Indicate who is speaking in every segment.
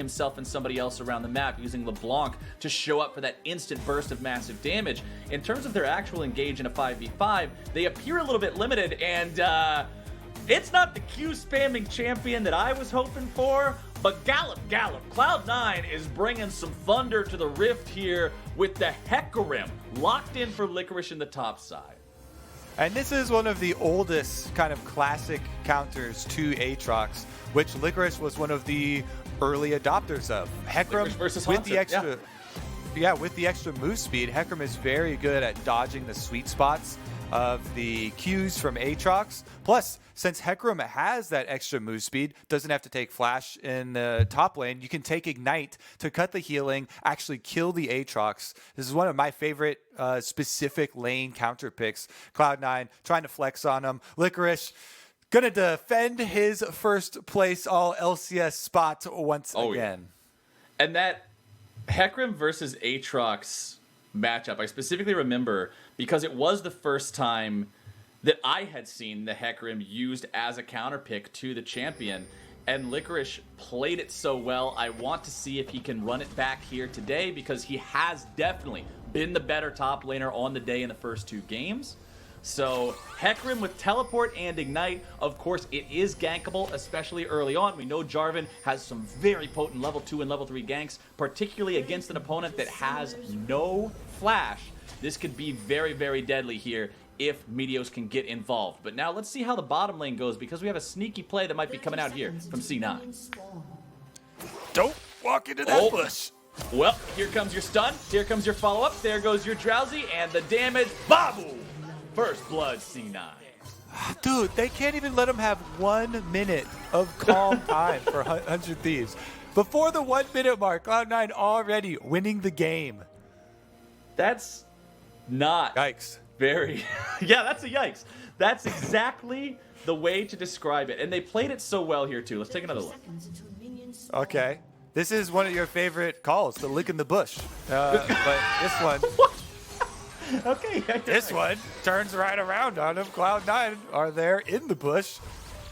Speaker 1: himself and somebody else around the map, using LeBlanc to show up for that instant burst of massive damage. In terms of their actual engage in a 5v5, they appear a little bit limited, and it's not the Q spamming champion that I was hoping for, but Gallop, Cloud9 is bringing some thunder to the Rift here with the Hecarim locked in for Licorice in the top side.
Speaker 2: And this is one of the oldest kind of classic counters to Aatrox, which Licorice was one of the early adopters of. Hecarim
Speaker 1: versus
Speaker 2: with
Speaker 1: Haunted,
Speaker 2: the extra, with the extra move speed, Hecarim is very good at dodging the sweet spots of the Qs from Aatrox. Plus, since Hecarim has that extra move speed, doesn't have to take flash in the top lane, you can take ignite to cut the healing, actually kill the Aatrox. This is one of my favorite specific lane counter picks. Cloud9 trying to flex on him. Licorice gonna defend his first place all LCS spot once again.
Speaker 1: Yeah. And that Hecarim versus Aatrox matchup, I specifically remember because it was the first time that I had seen the Hecarim used as a counter pick to the champion, and Licorice played it so well. I want to see if he can run it back here today, because he has definitely been the better top laner on the day in the first 2 games. So Hecarim with teleport and ignite, of course it is gankable, especially early on. We know Jarvan has some very potent level 2 and level 3 ganks, particularly against an opponent that has no flash. This could be very, very deadly here if Meteos can get involved. But now let's see how the bottom lane goes, because we have a sneaky play that might be coming out here from C9.
Speaker 2: Don't walk into that bush.
Speaker 1: Well, here comes your stun, here comes your follow-up, there goes your drowsy, and the damage, babu! First blood, C9.
Speaker 2: Dude, they can't even let him have 1 minute of calm time for 100 Thieves. Before the 1 minute mark, Cloud9 already winning the game.
Speaker 1: That's not
Speaker 2: yikes.
Speaker 1: Very, yeah, that's a yikes. That's exactly the way to describe it. And they played it so well here too. Let's take another look.
Speaker 2: Okay. This is one of your favorite calls, the lick in the bush. But this one...
Speaker 1: Okay.
Speaker 2: This one turns right around on him. Cloud9 are there in the bush,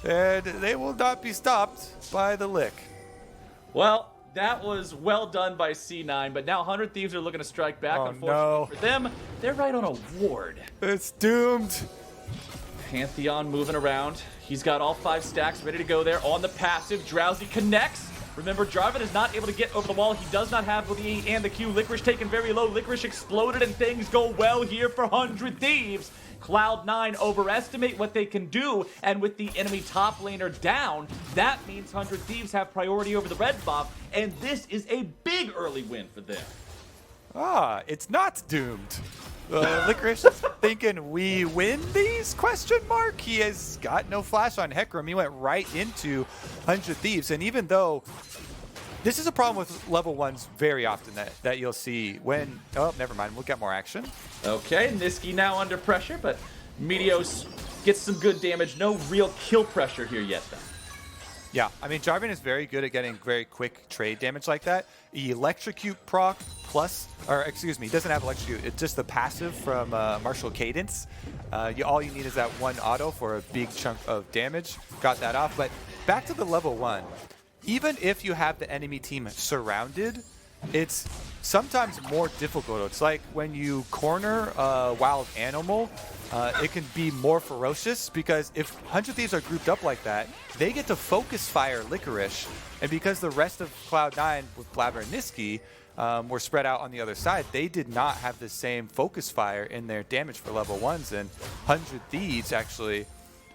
Speaker 2: and they will not be stopped by the lick.
Speaker 1: Well, that was well done by C9, but now 100 Thieves are looking to strike back. Unfortunately for them, they're right on a ward.
Speaker 2: It's doomed.
Speaker 1: Pantheon moving around. He's got all 5 stacks ready to go there on the passive. Drowsy connects. Remember, Jarvan is not able to get over the wall. He does not have the E and the Q. Licorice taken very low. Licorice exploded, and things go well here for 100 Thieves. Cloud9 overestimate what they can do, and with the enemy top laner down, that means 100 Thieves have priority over the red buff, and this is a big early win for them.
Speaker 2: Ah, it's not doomed. Licorice is thinking, we win these? Question mark. He has got no flash on Hecarim. He went right into 100 Thieves, and even though this is a problem with level 1s very often that you'll see when... Oh, never mind. We'll get more action.
Speaker 1: Okay, Nisqy now under pressure, but Meteos gets some good damage. No real kill pressure here yet, though.
Speaker 2: Yeah, I mean, Jarvan is very good at getting very quick trade damage like that. Electrocute proc plus, or excuse me, he doesn't have Electrocute. It's just the passive from Martial Cadence. All you need is that 1 auto for a big chunk of damage. Got that off, but back to the level 1. Even if you have the enemy team surrounded, it's sometimes more difficult. It's like when you corner a wild animal, it can be more ferocious, because if 100 Thieves are grouped up like that, they get to focus fire Licorice, and because the rest of Cloud9 with Blaber and Nisqy were spread out on the other side, they did not have the same focus fire in their damage for level 1s, and 100 Thieves actually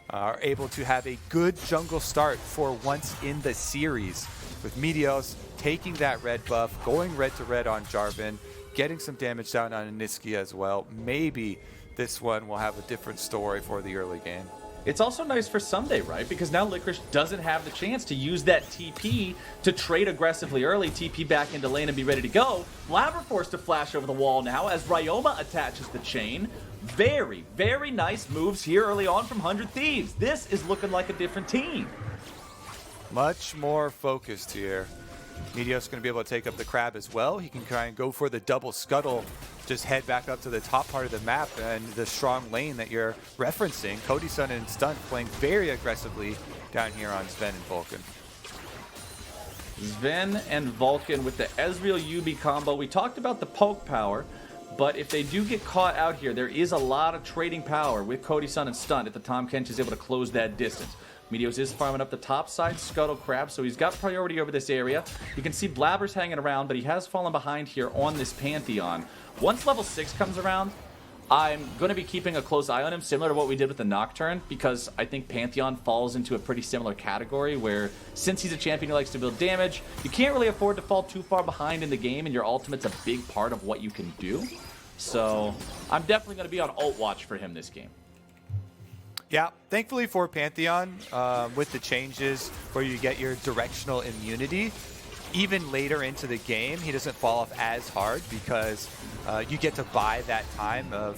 Speaker 2: are able to have a good jungle start for once in the series, with Meteos taking that red buff, going red to red on Jarvan, getting some damage down on Nisqy as well. Maybe this one will have a different story for the early game.
Speaker 1: It's also nice for Ssumday, right? Because now Licorice doesn't have the chance to use that TP to trade aggressively early, TP back into lane and be ready to go. Blaber forced to flash over the wall now as Ryoma attaches the chain. Very, very nice moves here early on from 100 Thieves. This is looking like a different team.
Speaker 2: Much more focused here. Meteos going to be able to take up the crab as well. He can try and go for the double scuttle, just head back up to the top part of the map, and the strong lane that you're referencing. Cody Sun and Stunt playing very aggressively down here on Zven and Vulcan.
Speaker 1: Zven and Vulcan with the Ezreal Yuumi combo. We talked about the poke power, but if they do get caught out here, there is a lot of trading power with Cody Sun and Stunt if the Tahm Kench is able to close that distance. Meteos is farming up the top side, Scuttle Crab, so he's got priority over this area. You can see Blaber's hanging around, but he has fallen behind here on this Pantheon. Once level 6 comes around, I'm going to be keeping a close eye on him, similar to what we did with the Nocturne, because I think Pantheon falls into a pretty similar category where, since he's a champion who likes to build damage, you can't really afford to fall too far behind in the game, and your ultimate's a big part of what you can do. So I'm definitely going to be on ult watch for him this game.
Speaker 2: Yeah, thankfully for Pantheon, with the changes where you get your directional immunity, even later into the game, he doesn't fall off as hard because you get to buy that time of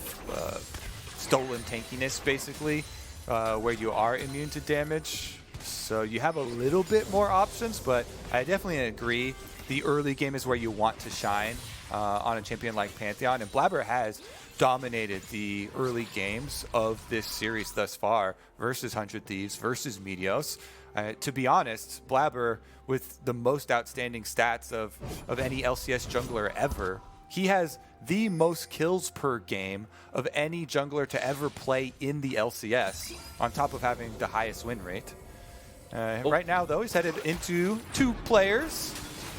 Speaker 2: stolen tankiness, basically, where you are immune to damage. So you have a little bit more options, but I definitely agree. The early game is where you want to shine on a champion like Pantheon, and Blaber has dominated the early games of this series thus far versus 100 Thieves, versus Meteos. To be honest, Blaber, with the most outstanding stats of any LCS jungler ever, he has the most kills per game of any jungler to ever play in the LCS, on top of having the highest win rate. Right now, though, he's headed into 2 players.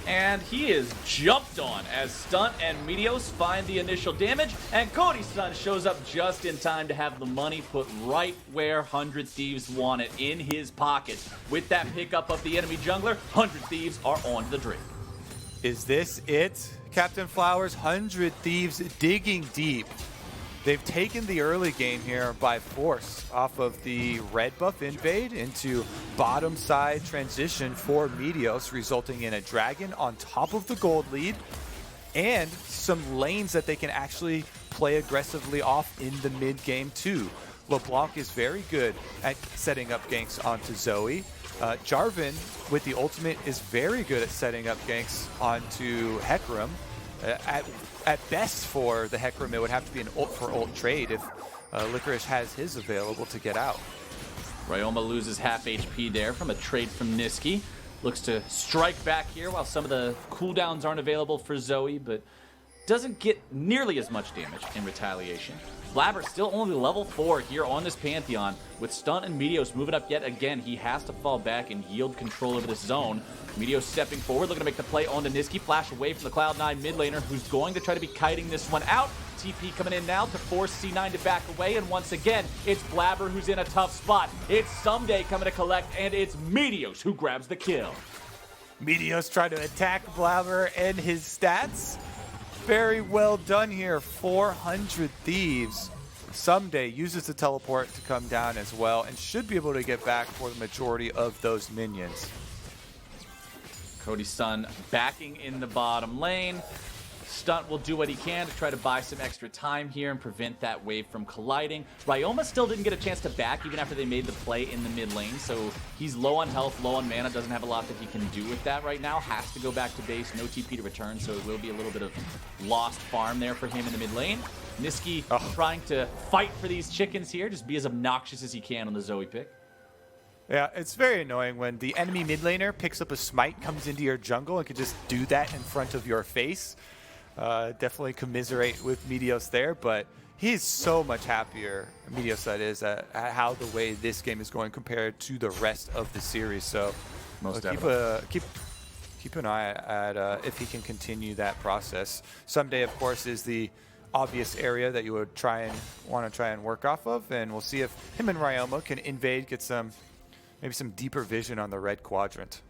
Speaker 1: And he is jumped on as Stunt and Meteos find the initial damage, and Cody Sun shows up just in time to have the money put right where 100 Thieves want it, in his pocket. With that pickup of the enemy jungler, 100 Thieves are on the drink.
Speaker 2: Is this it, Captain Flowers? 100 Thieves digging deep. They've taken the early game here by force off of the red buff invade into bottom side transition for Meteos, resulting in a dragon on top of the gold lead and some lanes that they can actually play aggressively off in the mid game too. LeBlanc is very good at setting up ganks onto Zoe. Jarvan with the ultimate is very good at setting up ganks onto Hecarim. At best for the Hecarim, it would have to be an ult for ult trade if Licorice has his available to get out.
Speaker 1: Ryoma loses half HP there from a trade from Nisqy. Looks to strike back here while some of the cooldowns aren't available for Zoe, but doesn't get nearly as much damage in retaliation. Blaber still only level 4 here on this Pantheon. With Stunt and Meteos moving up yet again, he has to fall back and yield control over this zone. Meteos stepping forward, looking to make the play on the Nisqy. Flash away from the Cloud9 mid laner, who's going to try to be kiting this one out. TP coming in now to force C9 to back away, and once again, it's Blaber who's in a tough spot. It's Ssumday coming to collect, and it's Meteos who grabs the kill.
Speaker 2: Meteos trying to attack Blaber and his stats. Very well done here, 400 Thieves. Ssumday uses the teleport to come down as well and should be able to get back for the majority of those minions.
Speaker 1: Cody Sun backing in the bottom lane. Stunt will do what he can to try to buy some extra time here and prevent that wave from colliding. Ryoma still didn't get a chance to back even after they made the play in the mid lane, so he's low on health, low on mana, doesn't have a lot that he can do with that right now. Has to go back to base, no TP to return, so it will be a little bit of lost farm there for him in the mid lane. Nisqy trying to fight for these chickens here, just be as obnoxious as he can on the Zoe pick.
Speaker 2: Yeah, it's very annoying when the enemy mid laner picks up a smite, comes into your jungle, and can just do that in front of your face. Definitely commiserate with Meteos there, but he's so much happier, Meteos that is, at how the way this game is going compared to the rest of the series. So keep an eye at if he can continue that process. Ssumday, of course, is the obvious area that you would want to try and work off of, and we'll see if him and Ryoma can invade, get maybe some deeper vision on the red quadrant.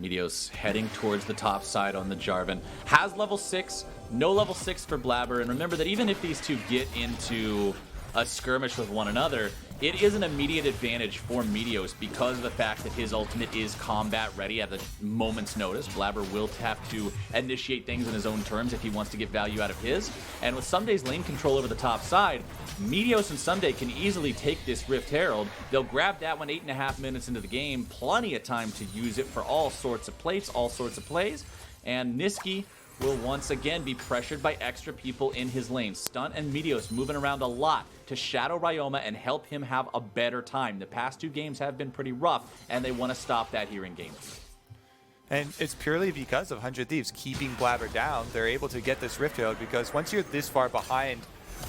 Speaker 1: Meteos heading towards the top side on the Jarvan. Has level 6, no level 6 for Blaber, and remember that even if these two get into a skirmish with one another, it is an immediate advantage for Meteos because of the fact that his ultimate is combat ready at a moment's notice. Blaber will have to initiate things in his own terms if he wants to get value out of his. And with Ssumday's lane control over the top side, Meteos and Ssumday can easily take this Rift Herald. They'll grab that one 8.5 minutes into the game. Plenty of time to use it for all sorts of plays, all sorts of plays. And Nisqy will once again be pressured by extra people in his lane. Stunt and Meteos moving around a lot to shadow Ryoma and help him have a better time. The past 2 games have been pretty rough, and they want to stop that here in game.
Speaker 2: And it's purely because of 100 Thieves keeping Blaber down. They're able to get this Rift Herald because once you're this far behind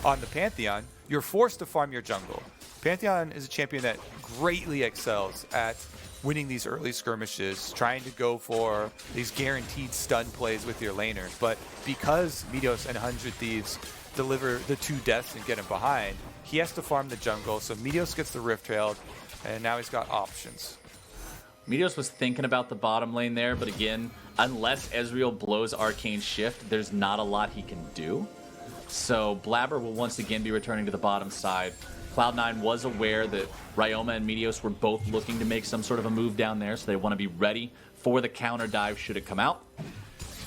Speaker 2: on the Pantheon, you're forced to farm your jungle. Pantheon is a champion that greatly excels at winning these early skirmishes, trying to go for these guaranteed stun plays with your laners. But because Meteos and 100 Thieves deliver the 2 deaths and get him behind, he has to farm the jungle. So Meteos gets the Rift Herald, and now he's got options.
Speaker 1: Meteos was thinking about the bottom lane there, but again, unless Ezreal blows Arcane Shift, there's not a lot he can do. So Blaber will once again be returning to the bottom side. Cloud9 was aware that Ryoma and Meteos were both looking to make some sort of a move down there, so they want to be ready for the counter dive should it come out.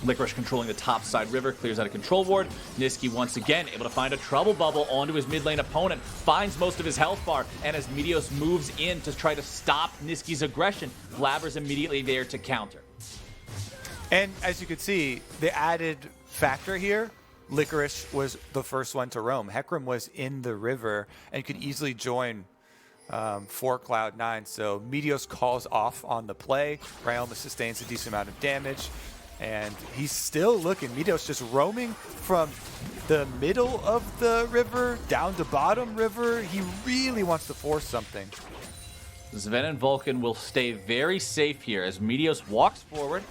Speaker 1: Licorice controlling the top side river, clears out a control ward. Nisqy once again able to find a trouble bubble onto his mid lane opponent, finds most of his health bar, and as Meteos moves in to try to stop Nisqy's aggression, Blaber's immediately there to counter.
Speaker 2: And as you can see, the added factor here, Licorice was the first one to roam. Hecarim was in the river and could easily join for Cloud9. So Meteos calls off on the play. Ryoma sustains a decent amount of damage. And he's still looking. Meteos just roaming from the middle of the river down to bottom river. He really wants to force something.
Speaker 1: Zven and Vulcan will stay very safe here as Meteos walks forward.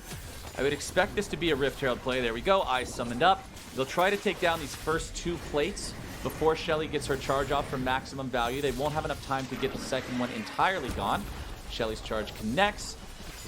Speaker 1: I would expect this to be a Rift Herald play. There we go. Eyes summoned up. They'll try to take down these first 2 plates before Shelly gets her charge off for maximum value. They won't have enough time to get the second one entirely gone. Shelly's charge connects.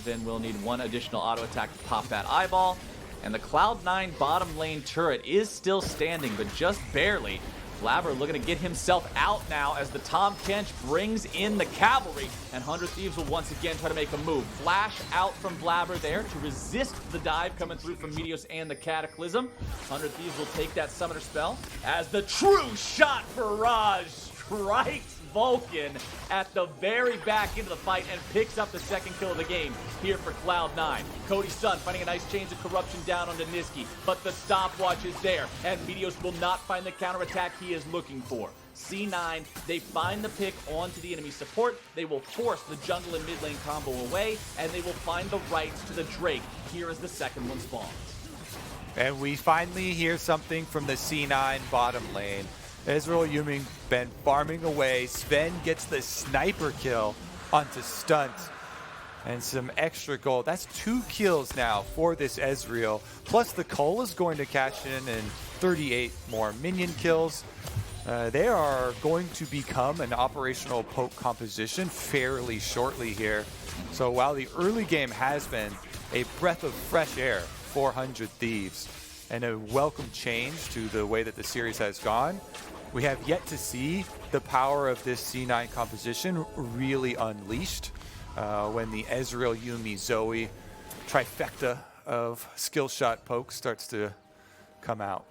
Speaker 1: Then we'll need 1 additional auto attack to pop that eyeball. And the Cloud9 bottom lane turret is still standing, but just barely. Blaber looking to get himself out now as the Tahm Kench brings in the cavalry, and 100 Thieves will once again try to make a move. Flash out from Blaber there to resist the dive coming through from Meteos and the Cataclysm. 100 Thieves will take that summoner spell as the true shot barrage strikes Vulcan at the very back end of the fight and picks up the second kill of the game here for Cloud9. Cody Sun finding a nice chains of corruption down onto Nisqy, but the stopwatch is there, and Meteos will not find the counterattack he is looking for. C9, they find the pick onto the enemy support, they will force the jungle and mid lane combo away, and they will find the rights to the Drake here as the second one spawns.
Speaker 2: And we finally hear something from the C9 bottom lane. Ezreal Yuumi been farming away. Zven gets the sniper kill onto Stunt. And some extra gold. That's 2 kills now for this Ezreal. Plus the Cole is going to cash in and 38 more minion kills. They are going to become an operational poke composition fairly shortly here. So while the early game has been a breath of fresh air, 400 Thieves, and a welcome change to the way that the series has gone, we have yet to see the power of this C9 composition really unleashed when the Ezreal, Yuumi, Zoe trifecta of skill shot poke starts to come out.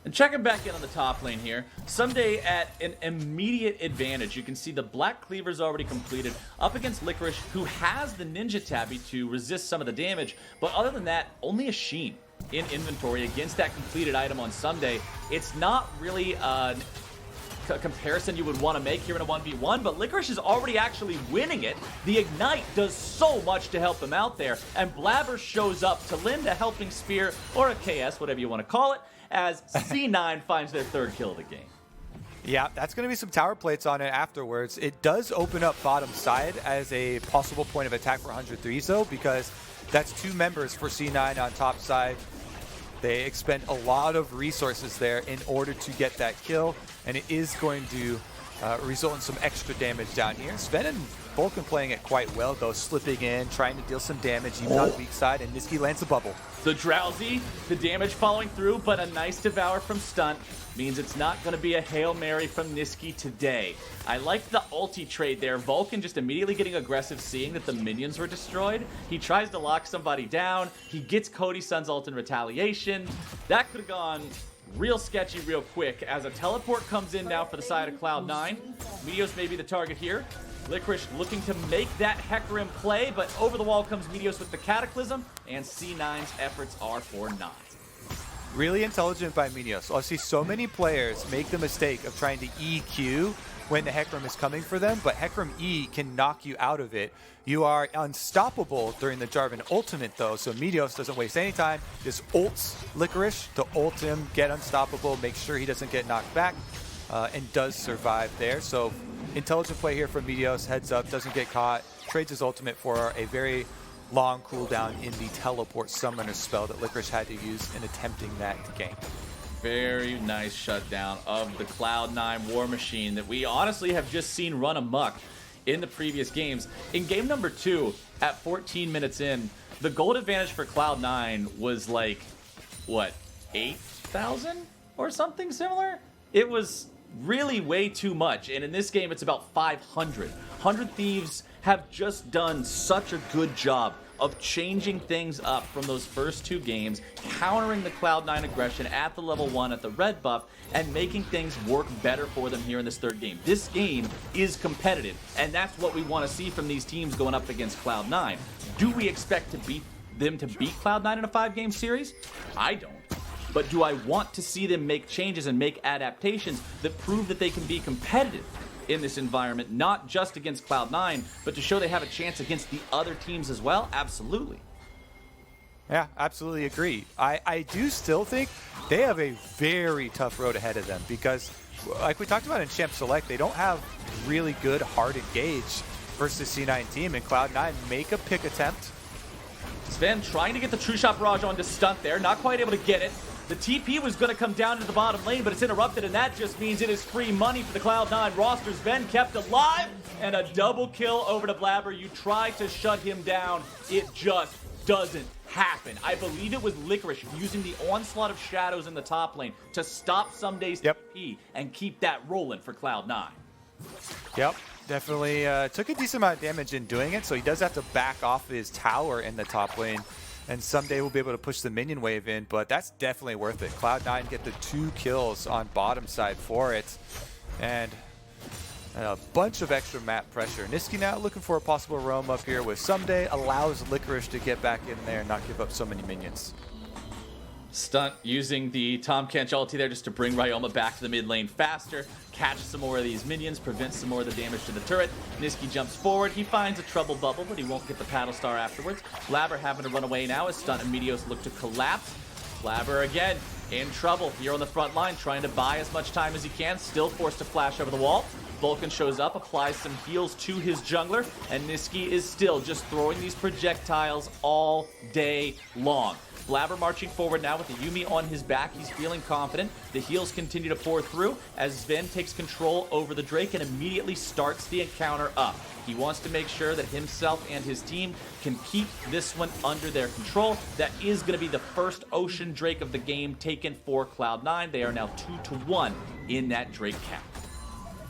Speaker 1: And checking back in on the top lane here, Ssumday at an immediate advantage. You can see the Black Cleaver's already completed up against Licorice, who has the Ninja Tabby to resist some of the damage, but other than that, only a Sheen in inventory against that completed item on Ssumday. It's not really a comparison you would want to make here in a 1v1, but Licorice is already actually winning it. The Ignite does so much to help them out there, and Blaber shows up to lend a helping spear, or a KS, whatever you want to call it, as C9 finds their 3rd kill of the game.
Speaker 2: Yeah, that's going to be some tower plates on it afterwards. It does open up bottom side as a possible point of attack for 100 Thieves, though, because that's 2 members for C9 on top side. They expend a lot of resources there in order to get that kill, and it is going to result in some extra damage down here. Zven and Vulcan playing it quite well, though, slipping in, trying to deal some damage, even on the weak side, and Nisqy lands a bubble.
Speaker 1: The Drowsy, the damage following through, but a nice devour from Stunt means it's not going to be a Hail Mary from Nisqy today. I like the ulti trade there. Vulcan just immediately getting aggressive, seeing that the minions were destroyed. He tries to lock somebody down. He gets Cody Sun's ult in retaliation. That could have gone real sketchy real quick as a teleport comes in now for the side of Cloud9. Meteos may be the target here. Licorice looking to make that Hecarim play, but over the wall comes Meteos with the Cataclysm, and C9's efforts are for naught.
Speaker 2: Really intelligent by Meteos. I see so many players make the mistake of trying to EQ when the Hecarim is coming for them, but Hecarim E can knock you out of it. You are unstoppable during the Jarvan ultimate though, so Meteos doesn't waste any time, just ults Licorice to ult him, get unstoppable, make sure he doesn't get knocked back, and does survive there. So intelligent play here from Meteos, heads up, doesn't get caught, trades his ultimate for a very long cooldown in the teleport summoner spell that Licorice had to use in attempting that game.
Speaker 1: Very nice shutdown of the Cloud9 War Machine that we honestly have just seen run amok in the previous games. In game number 2, at 14 minutes in, the gold advantage for Cloud9 was like, what, 8,000 or something similar? It was really way too much, and in this game it's about 500. 100 Thieves have just done such a good job of changing things up from those first 2 games, countering the Cloud9 aggression at the level 1 at the red buff, and making things work better for them here in this 3rd game. This game is competitive, and that's what we want to see from these teams going up against Cloud9. Do we expect to beat Cloud9 in a 5-game series? I don't. But do I want to see them make changes and make adaptations that prove that they can be competitive in this environment, not just against Cloud9, but to show they have a chance against the other teams as well? Absolutely.
Speaker 2: Yeah, absolutely agree. I do still think they have a very tough road ahead of them because, like we talked about in Champ Select, they don't have really good hard engage versus C9 team, and Cloud9 make a pick attempt.
Speaker 1: Zven trying to get the True Shot Barrage onto Stunt there, not quite able to get it. The TP was going to come down to the bottom lane, but it's interrupted, and that just means it is free money for the Cloud9 roster. Zven kept alive, and a double kill over to Blaber. You try to shut him down, it just doesn't happen. I believe it was Licorice using the onslaught of shadows in the top lane to stop Ssumday's TP and keep that rolling for Cloud9.
Speaker 2: Yep, definitely took a decent amount of damage in doing it, so he does have to back off his tower in the top lane. And someday we'll be able to push the minion wave in, but that's definitely worth it. Cloud9 get the 2 kills on bottom side for it. And a bunch of extra map pressure. Nisqy now looking for a possible roam up here with Ssumday, allows Licorice to get back in there and not give up so many minions.
Speaker 1: Stunt using the Tahm Kench ulti there just to bring Ryoma back to the mid lane faster, catch some more of these minions, prevent some more of the damage to the turret. Nisqy jumps forward, he finds a trouble bubble, but he won't get the paddle star afterwards. Blaber having to run away now as Stunt and Meteos look to collapse. Blaber again in trouble here on the front line, trying to buy as much time as he can, still forced to flash over the wall. Vulcan shows up, applies some heals to his jungler, and Nisqy is still just throwing these projectiles all day long. Blaber marching forward now with the Yuumi on his back. He's feeling confident. The heals continue to pour through as Zven takes control over the Drake and immediately starts the encounter up. He wants to make sure that himself and his team can keep this one under their control. That is going to be the first Ocean Drake of the game taken for Cloud9. They are now 2-1 in that Drake count.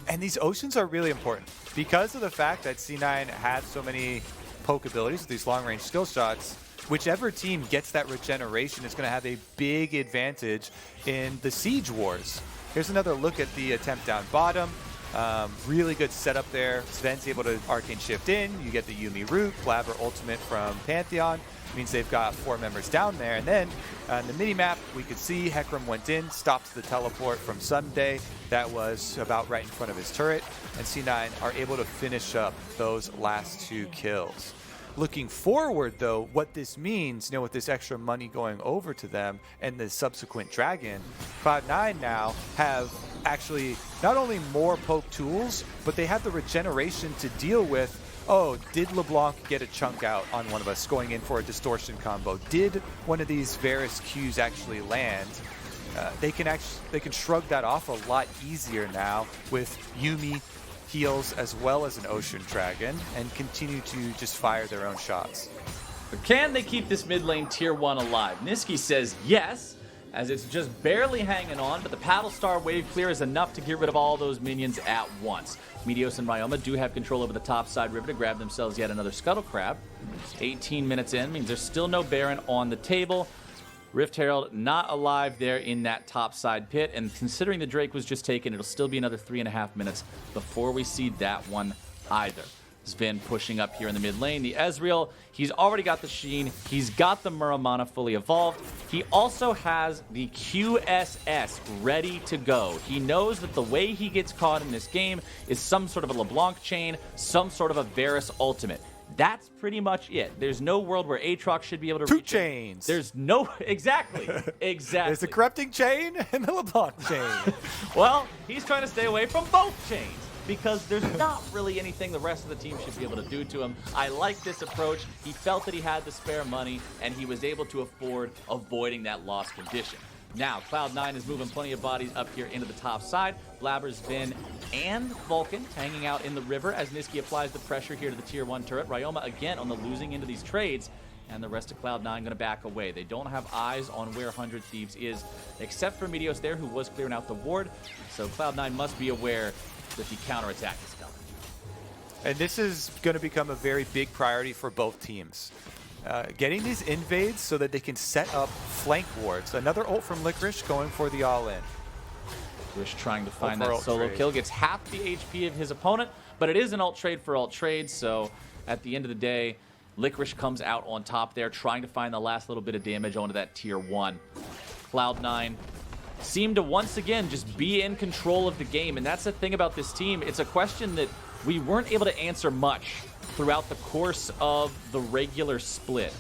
Speaker 2: And these Oceans are really important because of the fact that C9 had so many poke abilities with these long-range skill shots. Whichever team gets that regeneration is going to have a big advantage in the Siege Wars. Here's another look at the attempt down bottom. Really good setup there. Zven's able to Arcane Shift in. You get the Yuumi root. Blaber ultimate from Pantheon. Means they've got 4 members down there. And then on the mini-map, we could see Hecarim went in, stops the teleport from Ssumday. That was about right in front of his turret. And C9 are able to finish up those last 2 kills. Looking forward, though, what this means, with this extra money going over to them and the subsequent dragon, Cloud9 now have actually not only more poke tools, but they have the regeneration to deal with, oh, did LeBlanc get a chunk out on one of us going in for a distortion combo? Did one of these Varus Qs actually land? They can shrug that off a lot easier now with Yuumi heals as well as an Ocean Dragon and continue to just fire their own shots.
Speaker 1: But can they keep this mid lane tier 1 alive? Nisqy says yes, as it's just barely hanging on, but the Paddle Star wave clear is enough to get rid of all those minions at once. Meteos and Ryoma do have control over the top side river to grab themselves yet another Scuttle Crab. 18 minutes in means there's still no Baron on the table. Rift Herald not alive there in that top side pit, and considering the Drake was just taken, it'll still be another 3.5 minutes before we see that one either. Zven pushing up here in the mid lane. The Ezreal, he's already got the Sheen. He's got the Muramana fully evolved. He also has the QSS ready to go. He knows that the way he gets caught in this game is some sort of a LeBlanc chain, some sort of a Varus ultimate. That's pretty much it. There's no world where Aatrox should be able to
Speaker 2: Two
Speaker 1: reach
Speaker 2: chains.
Speaker 1: There's no... Exactly. Exactly.
Speaker 2: There's the corrupting chain and the LeBlanc chain.
Speaker 1: Well, he's trying to stay away from both chains because there's not really anything the rest of the team should be able to do to him. I like this approach. He felt that he had the spare money, and he was able to afford avoiding that loss condition. Now, Cloud9 is moving plenty of bodies up here into the top side. Blaber, Zven, and Vulcan hanging out in the river as Nisqy applies the pressure here to the tier 1 turret. Ryoma again on the losing end of these trades, and the rest of Cloud9 going to back away. They don't have eyes on where 100 Thieves is, except for Meteos there, who was clearing out the ward. So Cloud9 must be aware that the counterattack is coming.
Speaker 2: And this is going to become a very big priority for both teams. Getting these invades so that they can set up flank wards. Another ult from Licorice going for the all-in.
Speaker 1: Licorice trying to find that solo kill. Gets half the HP of his opponent, but it is an ult trade for ult trade, so at the end of the day, Licorice comes out on top there, trying to find the last little bit of damage onto that tier 1. Cloud9 seem to once again just be in control of the game, and that's the thing about this team. It's a question that we weren't able to answer much throughout the course of the regular split.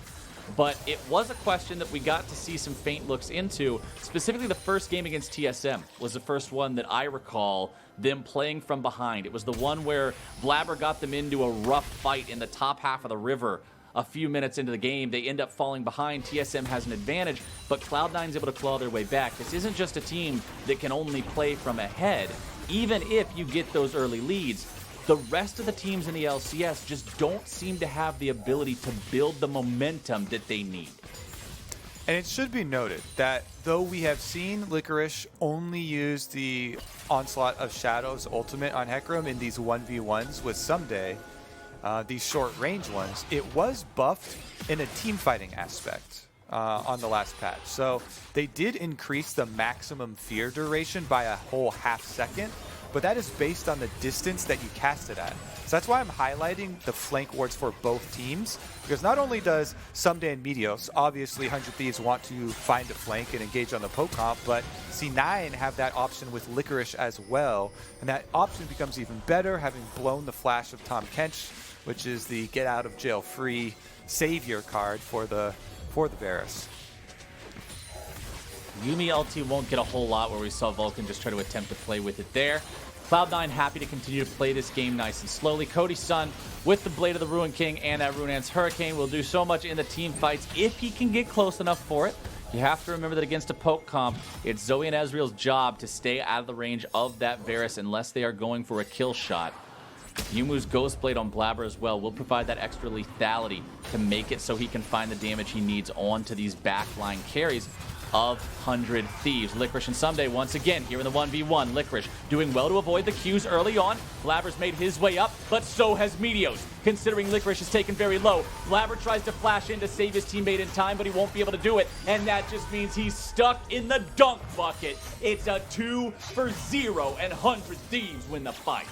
Speaker 1: But it was a question that we got to see some faint looks into. Specifically, the first game against TSM was the first one that I recall them playing from behind. It was the one where Blaber got them into a rough fight in the top half of the river. A few minutes into the game, they end up falling behind. TSM has an advantage, but Cloud9 is able to claw their way back. This isn't just a team that can only play from ahead. Even if you get those early leads, the rest of the teams in the LCS just don't seem to have the ability to build the momentum that they need.
Speaker 2: And it should be noted that though we have seen Licorice only use the Onslaught of Shadows ultimate on Hecarim in these 1v1s with Ssumday, these short-range ones, it was buffed in a team-fighting aspect on the last patch. So they did increase the maximum fear duration by a whole half second, but that is based on the distance that you cast it at. So that's why I'm highlighting the flank wards for both teams, because not only does Ssumday and Meteos, obviously 100 Thieves want to find a flank and engage on the poke comp, but C9 have that option with Licorice as well, and that option becomes even better having blown the flash of Tahm Kench, which is the get out of jail free savior card for the Varus.
Speaker 1: Yuumi ulti won't get a whole lot, where we saw Vulcan just try to attempt to play with it there. Cloud9 happy to continue to play this game nice and slowly. Cody Sun with the Blade of the Ruin King and that Runeant's Hurricane will do so much in the team fights if he can get close enough for it. You have to remember that against a poke comp, it's Zoe and Ezreal's job to stay out of the range of that Varus unless they are going for a kill shot. Yumu's Ghost Blade on Blaber as well will provide that extra lethality to make it so he can find the damage he needs onto these backline carries of 100 Thieves. Licorice and Ssumday once again here in the 1v1. Licorice doing well to avoid the Qs early on. Blaber's made his way up, but so has Meteos. Considering Licorice is taken very low, Blaber tries to flash in to save his teammate in time, but he won't be able to do it, and that just means he's stuck in the dunk bucket. It's a 2-0, and 100 Thieves win the fight.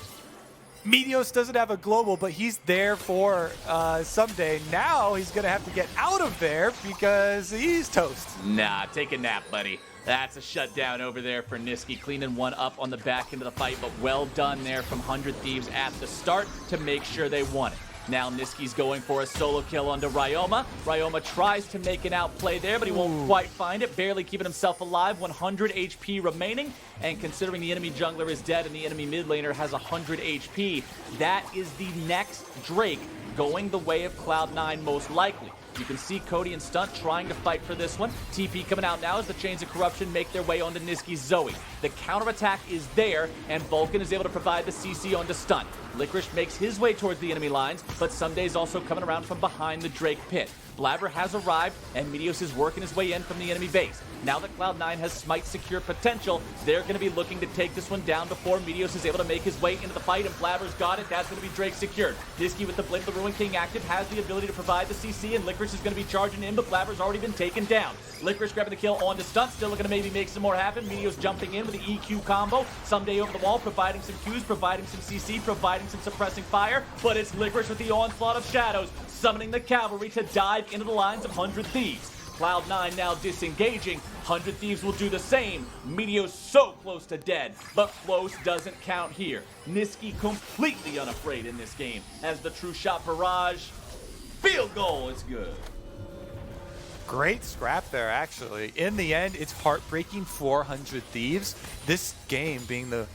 Speaker 2: Meteos doesn't have a global, but he's there for Ssumday. Now he's going to have to get out of there because he's toast.
Speaker 1: Nah, take a nap, buddy. That's a shutdown over there for Nisqy, cleaning one up on the back end of the fight, but well done there from 100 Thieves at the start to make sure they won it. Now Nisqy's going for a solo kill onto Ryoma. Ryoma tries to make an outplay there, but he won't quite find it. Barely keeping himself alive, 100 HP remaining. And considering the enemy jungler is dead and the enemy mid laner has 100 HP, that is the next Drake going the way of Cloud9 most likely. You can see Cody and Stunt trying to fight for this one. TP coming out now as the Chains of Corruption make their way onto Nisqy's Zoe. The counterattack is there, and Vulcan is able to provide the CC onto Stunt. Licorice makes his way towards the enemy lines, but Ssumday's also coming around from behind the Drake pit. Blaber has arrived, and Meteos is working his way in from the enemy base. Now that Cloud9 has Smite secure potential, they're going to be looking to take this one down before Meteos is able to make his way into the fight, and Blaber's got it. That's going to be Drake secured. Nisqy with the Blade of the Ruin King active has the ability to provide the CC, and Licorice is going to be charging in, but Blaber's already been taken down. Licorice grabbing the kill onto Stunt, still looking to maybe make some more happen. Meteos jumping in with the EQ combo. Ssumday over the wall, providing some Qs, providing some CC, providing guidance and suppressing fire, but it's Licorice with the onslaught of shadows, summoning the cavalry to dive into the lines of 100 Thieves. Cloud9 now disengaging. 100 Thieves will do the same. Meteos so close to dead, but close doesn't count here. Nisqy completely unafraid in this game as the true shot barrage. Field goal is good.
Speaker 2: Great scrap there, actually. In the end, it's heartbreaking 400 Thieves. This game being the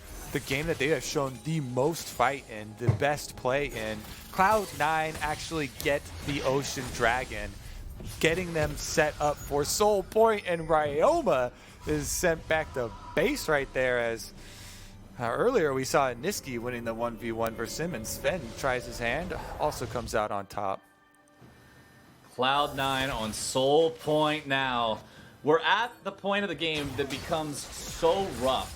Speaker 2: game that they have shown the most fight in, the best play in. Cloud9 actually get the Ocean Dragon, getting them set up for Soul Point, and Ryoma is sent back to base right there as earlier we saw Nisqy winning the 1v1 versus him, and Zven tries his hand, also comes out on top.
Speaker 1: Cloud9 on Soul Point now. We're at the point of the game that becomes so rough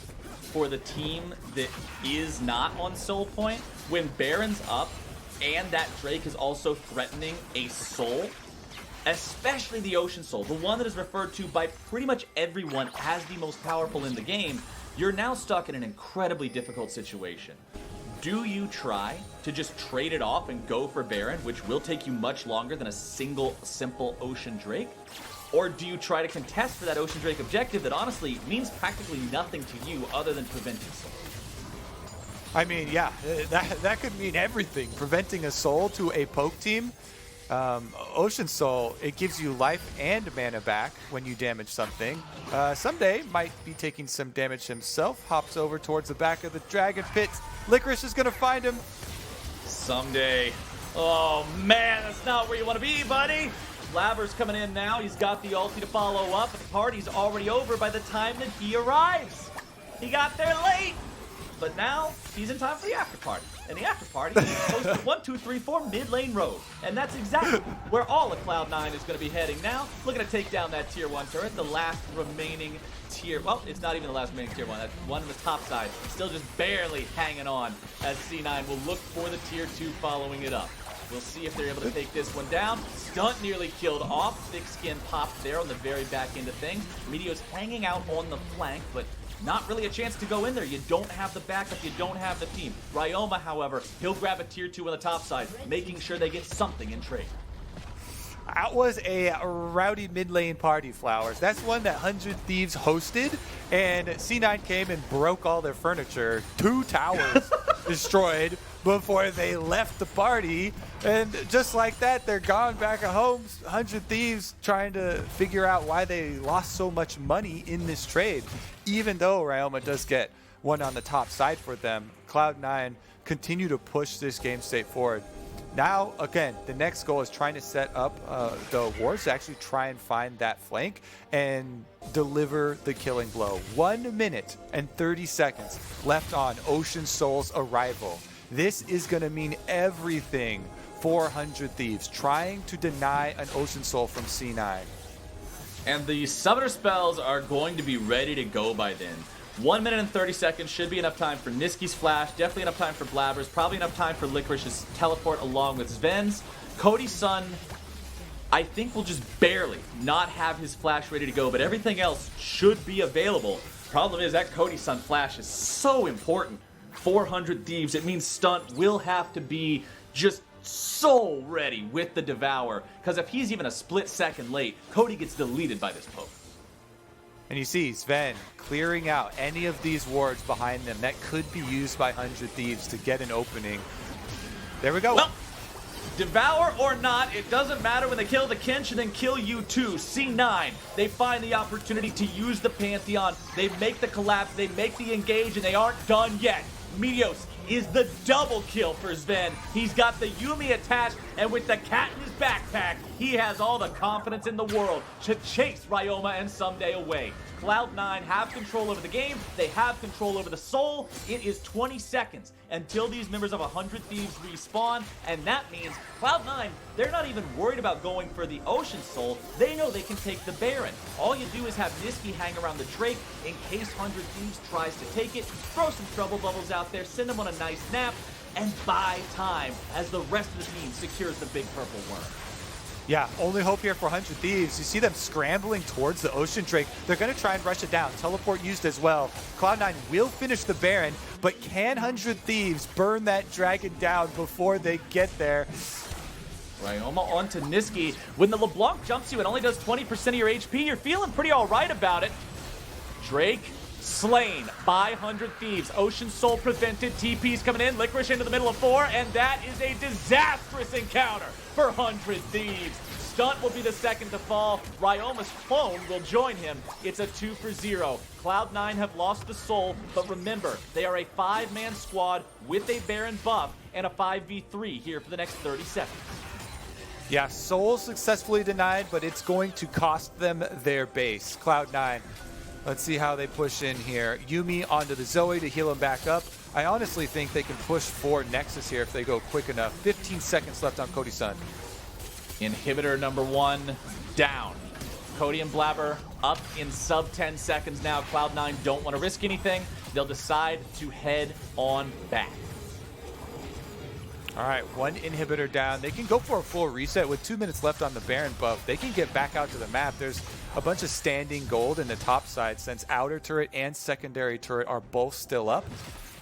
Speaker 1: for the team that is not on Soul Point when Baron's up and that Drake is also threatening a Soul. Especially the Ocean Soul, the one that is referred to by pretty much everyone as the most powerful in the game. You're now stuck in an incredibly difficult situation. Do you try to just trade it off and go for Baron, which will take you much longer than a single, simple Ocean Drake? Or do you try to contest for that Ocean Drake objective that honestly means practically nothing to you other than preventing Soul?
Speaker 2: I mean, yeah, that could mean everything. Preventing a Soul to a poke team. Ocean Soul, it gives you life and mana back when you damage something. Ssumday might be taking some damage himself. Hops over towards the back of the Dragon Pit. Licorice is going to find him.
Speaker 1: Ssumday. Oh man, that's not where you want to be, buddy. Blaber's coming in now. He's got the ulti to follow up. The party's already over by the time that he arrives. He got there late. But now, he's in time for the after party. And the after party is posted 1, 2, 3, 4 mid lane road. And that's exactly where all of Cloud9 is going to be heading now. Looking to take down that tier 1 turret, the last remaining tier. Well, it's not even the last remaining tier 1. That's one on the top side. Still just barely hanging on as C9 will look for the tier 2 following it up. We'll see if they're able to take this one down. Stunt nearly killed off. Thick Skin popped there on the very back end of things. Meteos hanging out on the flank, but not really a chance to go in there. You don't have the backup. You don't have the team. Ryoma, however, he'll grab a tier 2 on the top side, making sure they get something in trade.
Speaker 2: That was a rowdy mid lane party, Flowers. That's one that 100 Thieves hosted, and C9 came and broke all their furniture. 2 towers destroyed before they left the party, and just like that, they're gone back at home. 100 Thieves trying to figure out why they lost so much money in this trade. Even though Ryoma does get one on the top side for them, Cloud9 continue to push this game state forward. Now, again, the next goal is trying to set up the wards to actually try and find that flank and deliver the killing blow. 1 minute and 30 seconds left on Ocean Soul's arrival. This is going to mean everything for 100 Thieves, trying to deny an Ocean Soul from C9.
Speaker 1: And the summoner spells are going to be ready to go by then. 1 minute and 30 seconds should be enough time for Nisqy's flash, definitely enough time for Blaber's, probably enough time for Licorice's teleport along with Zven's. Cody Sun, I think, will just barely not have his flash ready to go, but everything else should be available. Problem is that Cody Sun flash is so important. 400 Thieves, it means Stunt will have to be just so ready with the Devour, because if he's even a split second late, Cody gets deleted by this poke.
Speaker 2: And you see Zven clearing out any of these wards behind them that could be used by 100 Thieves to get an opening. There we go.
Speaker 1: Well, Devour or not, it doesn't matter when they kill the Kench and then kill you too. C9, they find the opportunity to use the Pantheon. They make the collapse, they make the engage, and they aren't done yet. Meteos is the double kill for Zven. He's got the Yuumi attached, and with the cat in his backpack, he has all the confidence in the world to chase Ryoma and Ssumday away. Cloud9 have control over the game. They have control over the soul. It is 20 seconds until these members of 100 Thieves respawn, and that means Cloud9, they're not even worried about going for the Ocean Soul. They know they can take the Baron. All you do is have Nisqy hang around the Drake in case 100 Thieves tries to take it, throw some trouble bubbles out there, send them on a nice nap, and buy time as the rest of the team secures the big purple worm.
Speaker 2: Yeah, only hope here for 100 Thieves. You see them scrambling towards the Ocean Drake. They're going to try and rush it down. Teleport used as well. Cloud9 will finish the Baron, but can 100 Thieves burn that dragon down before they get there?
Speaker 1: Ryoma onto Nisqy. When the LeBlanc jumps you, it only does 20% of your HP. You're feeling pretty all right about it. Drake slain by 100 Thieves. Ocean Soul prevented. TP's coming in. Licorice into the middle of 4, and that is a disastrous encounter for 100 Thieves. Stunt will be the second to fall. Ryoma's clone will join him. It's a 2 for 0. Cloud9 have lost the soul, but remember, they are a 5-man squad with a Baron buff and a 5v3 here for the next 30 seconds.
Speaker 2: Yeah, soul successfully denied, but it's going to cost them their base. Cloud9. Let's see how they push in here. Yuumi onto the Zoe to heal him back up. I honestly think they can push for Nexus here if they go quick enough. 15 seconds left on Cody Sun.
Speaker 1: Inhibitor number 1 down. Cody and Blaber up in sub 10 seconds now. Cloud9 don't want to risk anything. They'll decide to head on back.
Speaker 2: All right, 1 inhibitor down. They can go for a full reset with 2 minutes left on the Baron buff. They can get back out to the map. There's a bunch of standing gold in the top side since outer turret and secondary turret are both still up.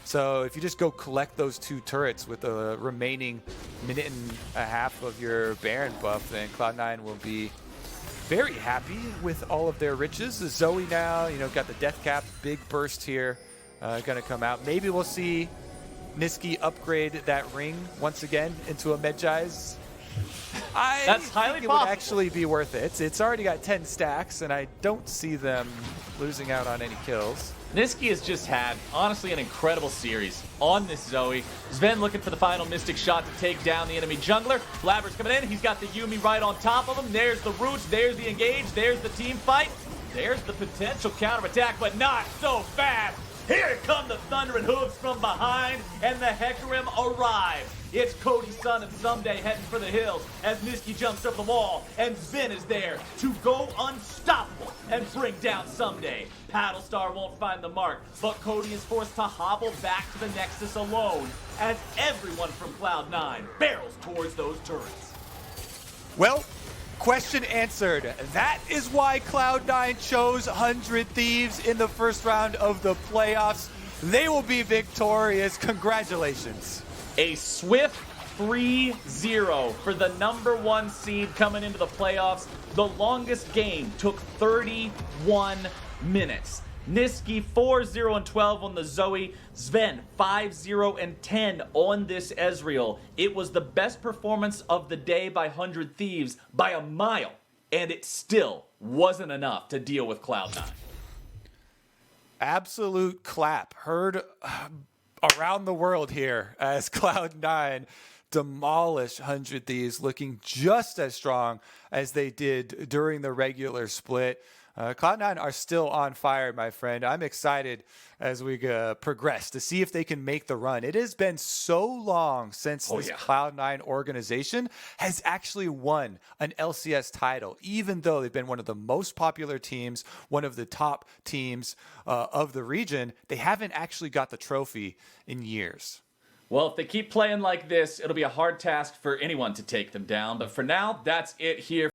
Speaker 2: So if you just go collect those 2 turrets with the remaining minute and a half of your Baron buff, then Cloud9 will be very happy with all of their riches. The Zoe now, got the death cap, big burst here, gonna come out. Maybe we'll see Nisqy upgrade that ring once again into a Medjai's.
Speaker 1: That's highly
Speaker 2: think it
Speaker 1: possible.
Speaker 2: would actually be worth it. It's already got 10 stacks, and I don't see them losing out on any kills.
Speaker 1: Nisqy has just had, honestly, an incredible series on this Zoe. Zven looking for the final Mystic shot to take down the enemy jungler. Blaber's coming in. He's got the Yuumi right on top of him. There's the roots. There's the engage. There's the team fight. There's the potential counterattack, but not so fast. Here come the thundering hooves from behind, and the Hecarim arrive. It's Cody Sun and Ssumday heading for the hills as Nisqy jumps over the wall, and Zven is there to go unstoppable and bring down Ssumday. Paddlestar won't find the mark, but Cody is forced to hobble back to the Nexus alone as everyone from Cloud9 barrels towards those turrets.
Speaker 2: Well, question answered. That is why Cloud9 chose 100 Thieves in the first round of the playoffs. They will be victorious. Congratulations.
Speaker 1: A swift 3-0 for the #1 seed coming into the playoffs. The longest game took 31 minutes. Nisqy 4-0 and 12 on the Zoe. Zven 5-0 and 10 on this Ezreal. It was the best performance of the day by 100 Thieves by a mile, and it still wasn't enough to deal with Cloud9.
Speaker 2: Absolute clap heard around the world here as Cloud9 demolish 100 Thieves, looking just as strong as they did during the regular split. Cloud9 are still on fire, my friend. I'm excited as we progress to see if they can make the run. It has been so long since this Cloud9 organization has actually won an LCS title, even though they've been one of the most popular teams, one of the top teams of the region. They haven't actually got the trophy in years.
Speaker 1: Well, if they keep playing like this, it'll be a hard task for anyone to take them down. But for now, that's it here.